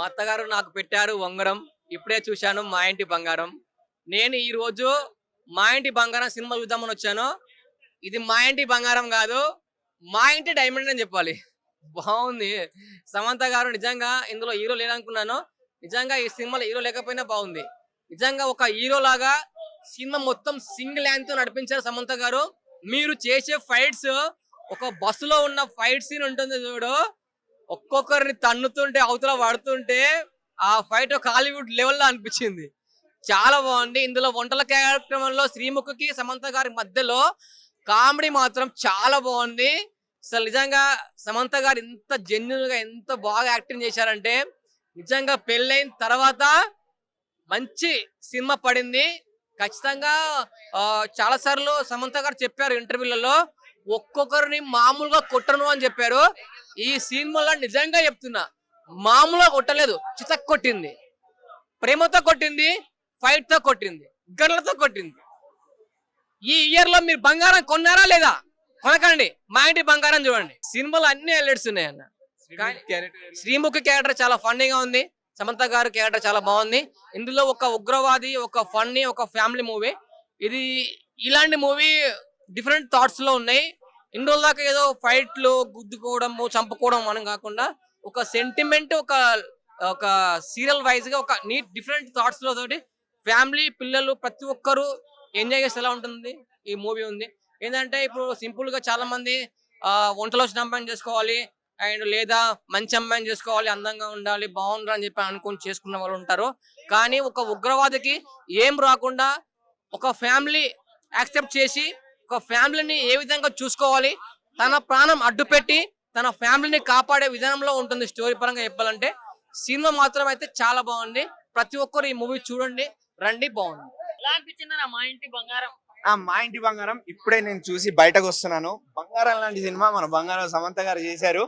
మా అత్తగారు నాకు పెట్టారు ఉంగరం. ఇప్పుడే చూశాను 'మా ఇంటి బంగారం'. నేను ఈరోజు 'మా ఇంటి బంగారం' సినిమా చూద్దామని వచ్చాను. ఇది 'మా ఇంటి బంగారం' గాదు. 'మా ఇంటి డైమండ్' అని చెప్పాలి. బావుంది. సమంత గారు నిజంగా ఇందులో హీరో లేరనుకున్నాను. నిజంగా ఈ సినిమాలో హీరో లేకపోయినా బావుంది. నిజంగా ఒక హీరోలాగా సినిమా మొత్తం సింగిల్ హ్యాండ్‌తో నడిపించారు సమంత గారు. మీరు చేసే ఫైట్స్ ఒక బస్సులో ఉన్న ఫైట్ సీన్ ఉంటుంది చూడు. ఒక్కొక్కరిని తన్నుతుంటే, అవతల పడుతుంటే ఆ ఫైట్ ఒక హాలీవుడ్ లెవెల్‌లో అనిపించింది. చాలా బాగుంది. ఇందులో వంటల కార్యక్రమంలో శ్రీముఖికి, సమంత గారి మధ్యలో కామెడీ మాత్రం చాలా బాగుంది. అసలు నిజంగా సమంత గారు ఎంత జెన్యూన్‌గా ఎంత బాగా యాక్టింగ్ చేశారంటే నిజంగా పెళ్ళైన తర్వాత మంచి సినిమా పడింది. ఖచ్చితంగా చాలా సార్లు సమంత గారు చెప్పారు ఇంటర్వ్యూలలో, ఒక్కొక్కరిని మామూలుగా కొట్టను అని చెప్పారు. ఈ సినిమాలో నిజంగా చెప్తున్నా, మామూలుగా కొట్టలేదు, చితక్ కొట్టింది, ప్రేమతో కొట్టింది, ఫైట్ తో కొట్టింది, గర్లతో కొట్టింది. ఈ ఇయర్ లో మీరు బంగారం కొన్నారా లేదా? కొనకండి. మా ఇంటి బంగారం చూడండి. సినిమాలో అన్ని హైలైట్స్ ఉన్నాయన్న. శ్రీముఖి క్యారెక్టర్ చాలా ఫన్నీగా ఉంది. సమంత గారి క్యారెక్టర్ చాలా బాగుంది. ఇందులో ఒక ఉగ్రవాది, ఒక ఫన్నీ, ఒక ఫ్యామిలీ మూవీ. ఇది ఇలాంటి మూవీ డిఫరెంట్ థాట్స్ లో ఉన్నాయి. ఇన్ని రోజుల దాకా ఏదో ఫైట్లు, గుద్దుకోవడం, చంపుకోవడం మనం కాకుండా ఒక సెంటిమెంట్, ఒక ఒక సీరియల్ వైజ్ గా ఒక నీట్ డిఫరెంట్ థాట్స్ లో తోటి ఫ్యామిలీ, పిల్లలు ప్రతి ఒక్కరు ఎంజాయ్ చేస్తే ఎలా ఉంటుంది ఈ మూవీ ఉంది. ఏంటంటే ఇప్పుడు సింపుల్ గా చాలా మంది వంటలో వచ్చిన అమ్మాయిని చేసుకోవాలి అండ్ లేదా మంచి అమ్మాయిని చేసుకోవాలి, అందంగా ఉండాలి, బాగుండాలి అని చెప్పి అనుకుని చేసుకున్న వాళ్ళు ఉంటారు. కానీ ఒక ఉగ్రవాదికి ఏం రాకుండా ఒక ఫ్యామిలీ యాక్సెప్ట్ చేసి ఒక ఫ్యామిలీని ఏ విధంగా చూసుకోవాలి, తన ప్రాణం అడ్డుపెట్టి తన ఫ్యామిలీని కాపాడే విధానంలో ఉంటుంది. స్టోరీ పరంగా చెప్పాలంటే సినిమా మాత్రం అయితే చాలా బాగుంది. ప్రతి ఒక్కరు ఈ మూవీ చూడండి, రండి, బాగుంది. ఎలా అనిపించింది నా మా ఇంటి బంగారం? మా ఇంటి బంగారం ఇప్పుడే నేను చూసి బయటకు వస్తున్నాను. బంగారం లాంటి సినిమా మన బంగారం సమంత గారు చేశారు.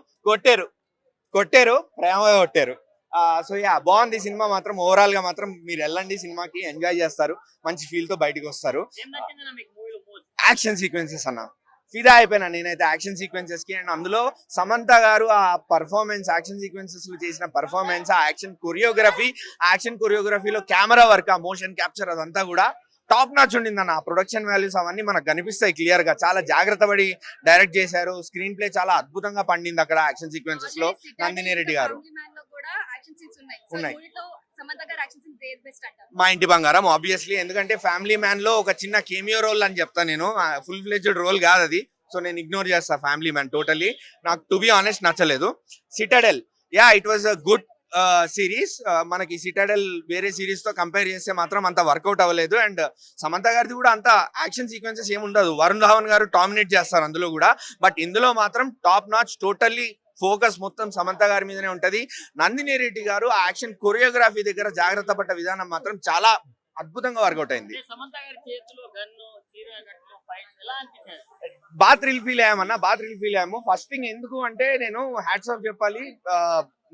కొట్టారు ప్రేమగా కొట్టారు. సో యా, బాగుంది సినిమా మాత్రం. ఓవరాల్ గా మాత్రం మీరు వెళ్ళండి, సినిమాకి ఎంజాయ్ చేస్తారు, మంచి ఫీల్ తో బయటకు వస్తారు. యాక్షన్ సీక్వెన్సెస్ అన్న ఫిదా అయిపోయినా నేనైతే యాక్షన్ సీక్వెన్సెస్ కి. అండ్ అందులో సమంత గారు ఆ పర్ఫార్మెన్స్, యాక్షన్ సీక్వెన్సెస్ లో చేసిన పర్ఫార్మెన్స్, ఆ యాక్షన్ కొరియోగ్రఫీలో కెమెరా వర్క్, ఆ మోషన్ క్యాప్చర్ అదంతా కూడా టాప్ నాచ్ ఉండిందన్న. ఆ ప్రొడక్షన్ వాల్యూస్ అవన్నీ మనకు కనిపిస్తాయి క్లియర్ గా. చాలా జాగ్రత్త పడి డైరెక్ట్ చేశారు. స్క్రీన్ ప్లే చాలా అద్భుతంగా పండింది అక్కడ యాక్షన్ సీక్వెన్సెస్ లో. నందిని రెడ్డి గారు ఉన్నాయి. మా ఇంటి బంగారం ఆబ్వియస్లీ, ఎందుకంటే ఫ్యామిలీ మ్యాన్ లో ఒక చిన్న కేమియో రోల్ అని చెప్తా నేను. ఫుల్ ఫ్లెడ్జ్డ్ రోల్ కాదు అది. సో నేను ఇగ్నోర్ చేస్తా ఫ్యామిలీ మ్యాన్ టోటల్లీ. నాకు టు బి ఆనెస్ట్ నచ్చలేదు. Citadel, yeah it was a good series. మనకి సిటాడెల్ వేరే సిరీస్ తో కంపేర్ చేస్తే మాత్రం అంత వర్కౌట్ అవ్వలేదు. అండ్ సమంత గారిది కూడా అంత యాక్షన్ సీక్వెన్సెస్ ఏముండదు. వరుణ్ ధావన్ గారు డామినేట్ చేస్తారు అందులో కూడా. బట్ ఇందులో మాత్రం టాప్ నాచ్, టోటల్లీ ఫోకస్ మొత్తం సమంత గారి మీదనే ఉంటది. నందిని రెడ్డి గారు ఆ యాక్షన్ కొరియోగ్రఫీ దగ్గర జాగ్రత్త పడ్డ విధానం మాత్రం చాలా అద్భుతంగా వర్కౌట్ అయింది. బాగా థ్రిల్ ఫీల్ అయ్యాము. ఫస్ట్ థింగ్ ఎందుకు అంటే నేను హ్యాట్స్ ఆఫ్ చెప్పాలి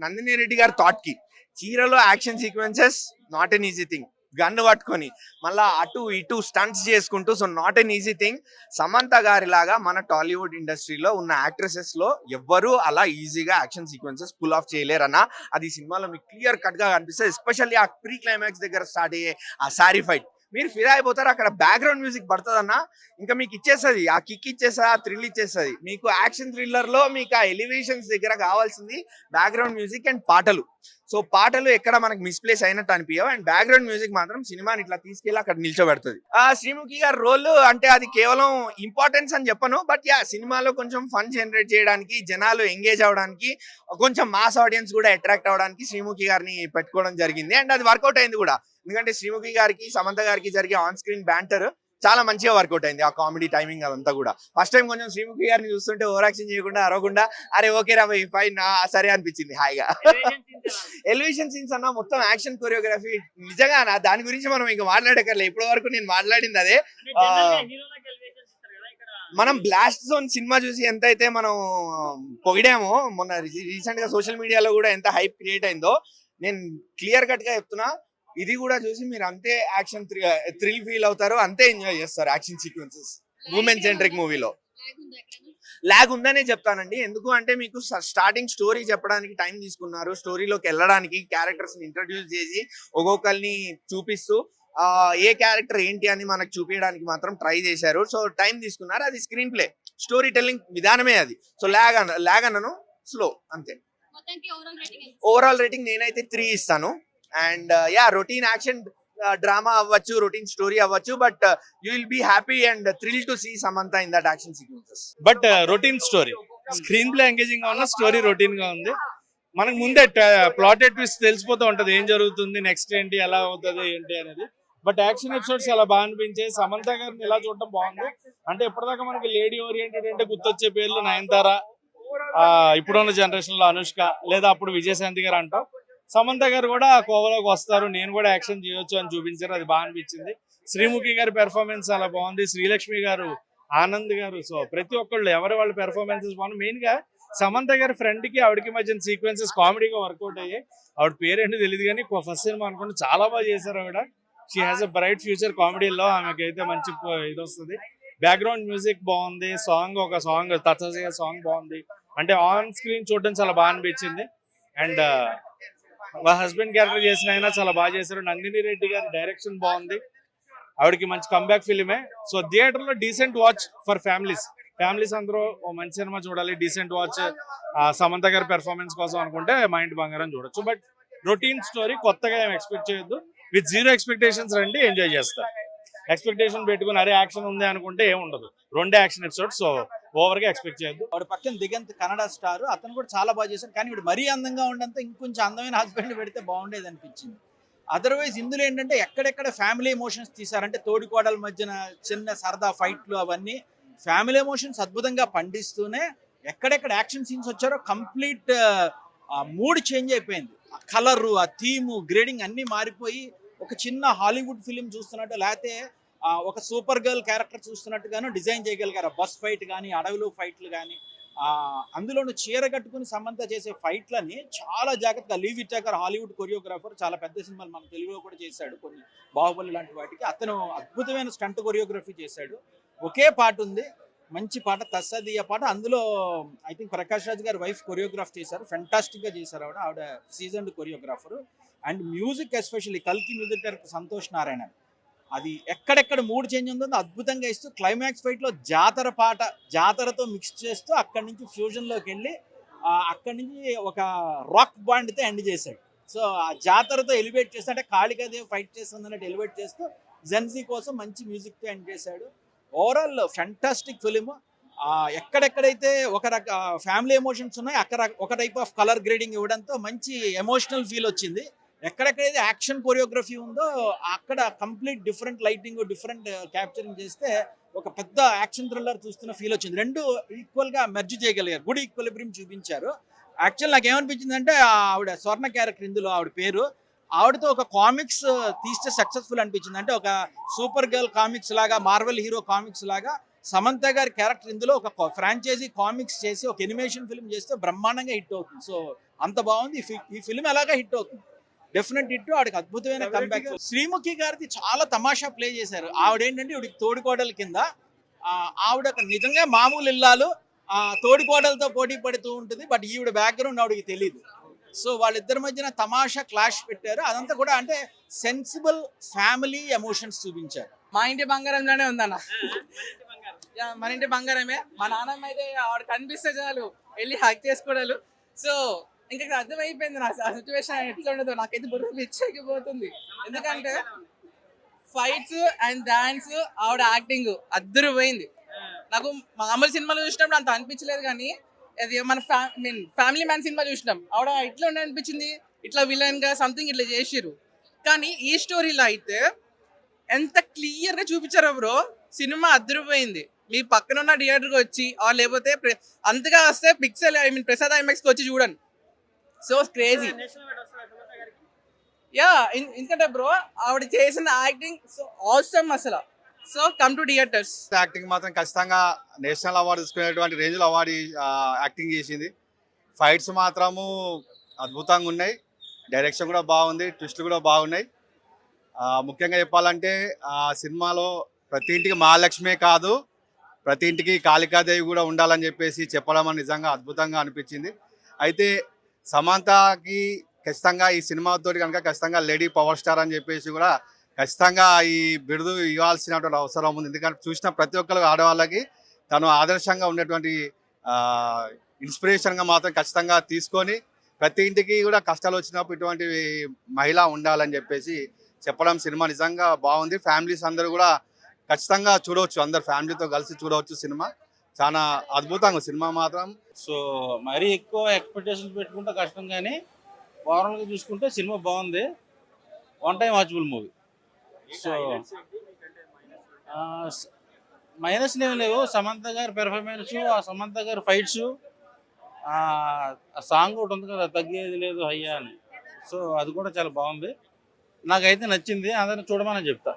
నందిని రెడ్డి గారి థాట్ కి. చీరలో action sequences not an easy thing. Gun పట్టుకొని మళ్ళా అటు ఇటు స్టంట్స్ చేసుకుంటూ, so not an easy thing. Samantha గారి లాగా మన టాలీవుడ్ ఇండస్ట్రీలో ఉన్న యాక్ట్రెసెస్ లో ఎవ్వరూ అలా ఈజీగా యాక్షన్ సీక్వెన్సెస్ పుల్ ఆఫ్ చేయలేరన్న. అది సినిమాలో మీకు క్లియర్ కట్ గా కనిపిస్తుంది. ఎస్పెషల్లీ ఆ ప్రీ క్లైమాక్స్ దగ్గర స్టార్ట్ అయ్యే ఆ సారీ ఫైట్ మీరు ఫిదా అయిపోతారు. అక్కడ బ్యాక్గ్రౌండ్ మ్యూజిక్ పడుతుంది ఇంకా మీకు ఇచ్చేస్తుంది, ఆ కిక్ ఇచ్చేస్తుంది, ఆ థ్రిల్ ఇచ్చేస్తుంది. మీకు యాక్షన్ థ్రిల్లర్ లో మీకు ఆ ఎలివేషన్స్ దగ్గర కావాల్సింది బ్యాక్గ్రౌండ్ మ్యూజిక్ అండ్ పాటలు. సో పాటలు ఎక్కడ మనకి మిస్ప్లేస్ అయినట్టు అనిపించవు. అండ్ బ్యాక్గ్రౌండ్ మ్యూజిక్ మాత్రం సినిమాని ఇట్లా తీసుకెళ్ళి అక్కడ నిల్చోబెడుతుంది. శ్రీముఖి గారి రోల్ అంటే అది కేవలం ఇంపార్టెన్స్ అని చెప్పను, బట్ యా సినిమాలో కొంచెం ఫన్ జనరేట్ చేయడానికి, జనాలు ఎంగేజ్ అవడానికి, కొంచెం మాస్ ఆడియన్స్ కూడా అట్రాక్ట్ అవడానికి శ్రీముఖి గారిని పెట్టుకోవడం జరిగింది. అండ్ అది వర్కౌట్ అయింది కూడా. ఎందుకంటే శ్రీముఖి గారికి, సమంత గారికి జరిగే ఆన్ స్క్రీన్ బ్యాంటర్ చాలా మంచిగా వర్కౌట్ అయింది. ఆ కామెడీ టైమింగ్ అదంతా కూడా. ఫస్ట్ టైం కొంచెం శ్రీముఖి గారిని చూస్తుంటే ఓవర్ యాక్షన్ చేయకుండా, అరవకుండా అరే ఓకే రా ఫైన్ సరే అనిపించింది హాయిగా. ఎలివేషన్ సీన్స్ అన్న మొత్తం యాక్షన్ కొరియోగ్రఫీ నిజంగా దాని గురించి మనం ఇంకా మాట్లాడకర్లే. ఇప్పటి వరకు నేను మాట్లాడింది అదే. మనం బ్లాస్ట్ జోన్ సినిమా చూసి ఎంత అయితే మనం పొగిడామో, మొన్న రీసెంట్ గా సోషల్ మీడియాలో కూడా ఎంత హైప్ క్రియేట్ అయిందో, నేను క్లియర్ కట్ గా చెప్తున్నా, ఇది కూడా చూసి మీరు అంతే యాక్షన్ థ్రిల్ ఫీల్ అవుతారు, అంతే ఎంజాయ్ చేస్తారు యాక్షన్ సీక్వెన్సెస్ ఉమెన్ సెంట్రిక్ మూవీలో. ల్యాగ్ ఉందనే చెప్తానండి. ఎందుకు అంటే మీకు స్టార్టింగ్ స్టోరీ చెప్పడానికి టైం తీసుకున్నారు. స్టోరీలోకి వెళ్ళడానికి క్యారెక్టర్స్ ని ఇంట్రడ్యూస్ చేసి ఒక్కొక్కరిని చూపిస్తూ ఏ క్యారెక్టర్ ఏంటి అని మనకు చూపించడానికి మాత్రం ట్రై చేశారు. సో టైం తీసుకున్నారు. అది స్క్రీన్ ప్లే, స్టోరీ టెల్లింగ్ విధానమే అది. సో ల్యాగ్ అన్నను స్లో అంతే. ఓవరాల్ రేటింగ్ నేనైతే 3 ఇస్తాను. అండ్ రొటీన్ యాక్షన్ డ్రామా అవ్వచ్చు, రొటీన్ స్టోరీ అవ్వచ్చు, but you will be happy and thrill to see Samantha in that action sequences. But routine story, screenplay engaging గా ఉన్న, స్టోరీ రొటీన్ గా ఉంది. మనకు ముందే ప్లాటెడ్ ట్విస్ట్ తెలిసిపోతూ ఉంటది ఏం జరుగుతుంది, నెక్స్ట్ ఏంటి, ఎలా అవుతుంది ఏంటి అనేది. బట్ యాక్షన్ ఎపిసోడ్స్ చాలా బాగా అనిపించాయి. సమంత గారిని ఇలా చూడటం బాగుంది. అంటే ఇప్పటిదాకా మనకి లేడీ ఓరియంటెడ్ అంటే గుర్తొచ్చే పేర్లు నయనతార, ఇప్పుడున్న జనరేషన్ లో అనుష్క, లేదా అప్పుడు విజయశాంతి గారు అంటాం. సమంత గారు కూడా ఆ కోవలోకి వస్తారు, నేను కూడా యాక్షన్ చేయొచ్చు అని చూపించారు. అది బాగా అనిపించింది. శ్రీముఖి గారి పెర్ఫార్మెన్స్ చాలా బాగుంది. శ్రీలక్ష్మి గారు, ఆనంద్ గారు, సో ప్రతి ఒక్కళ్ళు ఎవరి వాళ్ళ పెర్ఫార్మెన్సెస్ బాగుంది. మెయిన్ గా సమంత గారి ఫ్రెండ్ కి ఆవిడకి మధ్యన సీక్వెన్సెస్ కామెడీగా వర్కౌట్ అయ్యాయి. ఆవిడ పేరేంటో తెలియదు కానీ ఫస్ట్ సినిమా అనుకుంటే చాలా బాగా చేశారు ఆవిడ. She has a bright future కామెడీలో. ఆమెకి అయితే మంచి ఇది వస్తుంది. బ్యాక్గ్రౌండ్ మ్యూజిక్ బాగుంది. ఒక సాంగ్ తత్సగా సాంగ్ బాగుంది. అంటే ఆన్ స్క్రీన్ చూడడం చాలా బాగా అనిపించింది. అండ్ మా హస్బెండ్ క్యారెక్టర్ చేసిన అయినా చాలా బాగా చేశారు. నందిని రెడ్డి గారి డైరెక్షన్ బాగుంది. ఆవిడకి మంచి కంబ్యాక్ ఫిలిమే. సో థియేటర్ లో డీసెంట్ వాచ్ ఫర్ ఫ్యామిలీస్ అందరూ ఓ మంచి సినిమా చూడాలి, డీసెంట్ వాచ్ సమంత గారి పెర్ఫార్మెన్స్ కోసం అనుకుంటే మా ఇంటి బంగారం చూడొచ్చు. బట్ రొటీన్ స్టోరీ, కొత్తగా ఏం ఎక్స్పెక్ట్ చేయొద్దు. విత్ 0 ఎక్స్పెక్టేషన్స్ రండి, ఎంజాయ్ చేస్తారు. ఎక్స్పెక్టేషన్ పెట్టుకుని అరే యాక్షన్ ఉంది అనుకుంటే ఏం ఉండదు. 2 యాక్షన్ ఎపిసోడ్స్, సో ఓవర్ గా ఎక్స్పెక్ట్ చేయొద్దు. వాడు పక్కన దిగంత్ కన్నడ స్టార్, అతను కూడా చాలా బాగా చేశారు. కానీ వీడు మరీ అందంగా ఉండంత ఇంకొంచెం అందమైన హస్బెండ్ పెడితే బాగుండేది అనిపించింది. అదర్వైజ్ ఇందులో ఏంటంటే ఎక్కడెక్కడ ఫ్యామిలీ ఎమోషన్స్ తీసారంటే తోడికోడల మధ్యన చిన్న సరదా ఫైట్లు అవన్నీ ఫ్యామిలీ ఎమోషన్స్ అద్భుతంగా పండిస్తూనే ఎక్కడెక్కడ యాక్షన్ సీన్స్ వచ్చారో కంప్లీట్ మూడ్ చేంజ్ అయిపోయింది. ఆ కలరు, ఆ థీము, గ్రేడింగ్ అన్నీ మారిపోయి ఒక చిన్న హాలీవుడ్ ఫిలిం చూస్తున్నట్టు, లేకపోతే ఒక సూపర్ గర్ల్ క్యారెక్టర్ చూస్తున్నట్టుగాను డిజైన్ చేయగలిగారు. బస్ ఫైట్ కానీ, అడవిలో ఫైట్లు కానీ, అందులోనూ చీర కట్టుకుని సమంత చేసే ఫైట్లని చాలా జాగ్రత్తగా లీ విటాకర్ హాలీవుడ్ కొరియోగ్రాఫర్, చాలా పెద్ద సినిమాలు మన తెలుగులో కూడా చేశాడు, కొన్ని బాహుబలి లాంటి వాటికి. అతను అద్భుతమైన స్టంట్ కొరియోగ్రఫీ చేశాడు. ఒకే పాట ఉంది, మంచి పాట, తస్సదియ పాట. అందులో ఐ థింక్ ప్రకాష్ రాజ్ గారి వైఫ్ కొరియోగ్రాఫ్ చేశారు, ఫెంటాస్టిక్ గా చేశారు. ఆవిడ seasoned choreographer. And music especially కల్కి మ్యూజిక్ డైరెక్టర్ సంతోష్ నారాయణ, అది ఎక్కడెక్కడ మూడ్ చేంజ్ ఉందో అద్భుతంగా ఇస్తూ క్లైమాక్స్ ఫైట్ లో జాతర పాట, జాతరతో మిక్స్ చేస్తూ అక్కడి నుంచి ఫ్యూజన్ లోకి వెళ్ళి అక్కడి నుంచి ఒక రాక్ బాండ్ తో ఎండ్ చేశాడు. సో ఆ జాతరతో ఎలివేట్ చేస్తూ, అంటే కాళికాదేవి ఫైట్ చేస్తుంది అన్నట్టు ఎలివేట్ చేస్తూ జెన్సీ కోసం మంచి మ్యూజిక్ తో ఎండ్ చేశాడు. Overall fantastic film. ఎక్కడెక్కడైతే ఫ్యామిలీ ఎమోషన్స్ ఉన్నాయి అక్కడ ఒక టైప్ ఆఫ్ కలర్ గ్రేడింగ్ ఇవ్వడంతో మంచి ఎమోషనల్ ఫీల్ వచ్చింది. ఎక్కడెక్కడైతే యాక్షన్ కొరియోగ్రఫీ ఉందో అక్కడ complete different lighting, different capturing చేస్తే ఒక పెద్ద యాక్షన్ థ్రిల్లర్ చూస్తున్న ఫీల్ వచ్చింది. రెండు ఈక్వల్ గా మెర్జ్ చేయగలిగారు, గుడ్ ఈక్వలిబ్రియం చూపించారు. యాక్చువల్ నాకు ఏమనిపించింది అంటే ఆవిడ స్వర్ణ క్యారెక్టర్, ఇందులో ఆవిడ పేరు, ఆవిడతో ఒక కామిక్స్ తీస్తే సక్సెస్ఫుల్ అనిపించింది. అంటే ఒక సూపర్ గర్ల్ కామిక్స్ లాగా, మార్వెల్ హీరో కామిక్స్ లాగా సమంత గారి క్యారెక్టర్ ఇందులో ఒక ఫ్రాంచైజీ కామిక్స్ చేసి ఒక ఎనిమేషన్ ఫిల్మ్ చేస్తే బ్రహ్మాండంగా హిట్ అవుతుంది. సో అంత బాగుంది ఈ ఫిల్మ్. ఎలాగా హిట్ అవుతుంది, డెఫినెట్ హిట్. ఆవిడకి అద్భుతమైన కంబ్యాక్. శ్రీముఖి గారిది చాలా తమాషా ప్లే చేశారు. ఆవిడ ఏంటంటే ఆవిడకి తోడికోడల కింద, ఆవిడ నిజంగా మామూలు ఇల్లాలు తోడికోడలతో పోటీ పడుతూ ఉంటుంది. బట్ ఈవిడ బ్యాక్గ్రౌండ్ ఆవిడకి తెలియదు. సో వాళ్ళిద్దరి మధ్యన తమాషా క్లాష్ పెట్టారు. అదంతా కూడా అంటే సెన్సిబుల్ ఫ్యామిలీ ఎమోషన్స్ చూపించారు. మా ఇంటి బంగారంలోనే ఉందన్న. మన ఇంటి బంగారమే. మా నాన్నమ్మ అయితే ఆవిడ కనిపిస్తే చాలు వెళ్ళి హక్ చేసుకోవడాలు. సో ఇంకా అర్థమైపోయింది నా ఆ సిచ్యువేషన్ ఎట్లా ఉండదు. నాకైతే బుర్ర పిచ్చెక్కిపోతుంది. ఎందుకంటే ఫైట్స్ అండ్ డాన్స్, ఆవిడ యాక్టింగ్ అద్దరు పోయింది. నాకు మామూలు సినిమాలు చూసినప్పుడు అంత అనిపించలేదు, కానీ అది మన ఫ్యామిలీ మ్యాన్ సినిమా చూసినాం, ఆవిడ ఇట్లా ఉండే అనిపించింది, ఇట్లా విలన్ గా సంథింగ్ ఇట్లా చేసిర్రు. కానీ ఈ స్టోరీలో అయితే ఎంత క్లియర్ గా చూపించారో బ్రో, సినిమా అద్దరిపోయింది. మీ పక్కన ఉన్న థియేటర్కి వచ్చి లేకపోతే అంతగా వస్తే పిక్సెల్ ప్రసాద్ ఐమాక్స్కి వచ్చి చూడండి. So crazy. ఎందుకంటే బ్రో ఆవిడ చేసిన యాక్టింగ్ సో ఆసమ్ అసలు. So come to theatres. Acting మాత్రం ఖచ్చితంగా నేషనల్ అవార్డు తీసుకునేటువంటి రేంజ్లో అవార్డు యాక్టింగ్ చేసింది. ఫైట్స్ మాత్రము అద్భుతంగా ఉన్నాయి, డైరెక్షన్ కూడా బాగుంది, ట్విస్ట్లు కూడా బాగున్నాయి. ముఖ్యంగా చెప్పాలంటే ఆ సినిమాలో ప్రతి ఇంటికి మహాలక్ష్మే కాదు, ప్రతి ఇంటికి కాళికాదేవి కూడా ఉండాలని చెప్పేసి చెప్పడం అని నిజంగా అద్భుతంగా అనిపించింది. అయితే సమంతకి ఖచ్చితంగా ఈ సినిమాతో కనుక ఖచ్చితంగా లేడీ పవర్ స్టార్ అని చెప్పేసి కూడా ఖచ్చితంగా ఈ బిరుదు ఇవ్వాల్సినటువంటి అవసరం ఉంది. ఎందుకంటే చూసిన ప్రతి ఒక్కరు ఆడవాళ్ళకి తను ఆదర్శంగా ఉన్నటువంటి ఇన్స్పిరేషన్గా మాత్రం ఖచ్చితంగా తీసుకొని ప్రతి ఇంటికి కూడా కష్టాలు వచ్చినప్పుడు ఇటువంటి మహిళ ఉండాలని చెప్పేసి చెప్పడం సినిమా నిజంగా బాగుంది. ఫ్యామిలీస్ అందరూ కూడా ఖచ్చితంగా చూడవచ్చు, అందరు ఫ్యామిలీతో కలిసి చూడవచ్చు. సినిమా చాలా అద్భుతంగా సినిమా మాత్రం. సో మరీ ఎక్కువ ఎక్స్పెక్టేషన్స్ పెట్టుకుంటే కష్టం, కానీ ఓవరాల్గా చూసుకుంటే సినిమా బాగుంది. One time watchable movie. So minus ఏమి లేవు. సమంత గారి పెర్ఫార్మెన్స్, ఆ సమంత గారి ఫైట్స్, ఆ సాంగ్ ఒకటి ఉంది కదా, తగ్గేది లేదు అయ్యా అని. సో అది కూడా చాలా బాగుంది, నాకైతే నచ్చింది. అందరిని చూడమని చెప్తా.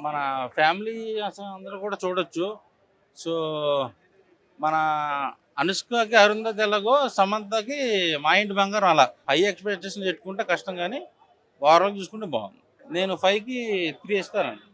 మన ఫ్యామిలీ అసలు అందరూ కూడా చూడొచ్చు. సో మన అనుష్కకి అరుంధతి ఎలాగో సమంతకి మా ఇంటి బంగారం అలా హై ఎక్స్పెక్టేషన్ పెట్టుకుంటే కష్టం, కానీ ఓవరాల్ చూసుకుంటే బాగుంది. నేను 5కి 3 ఇస్తానండి.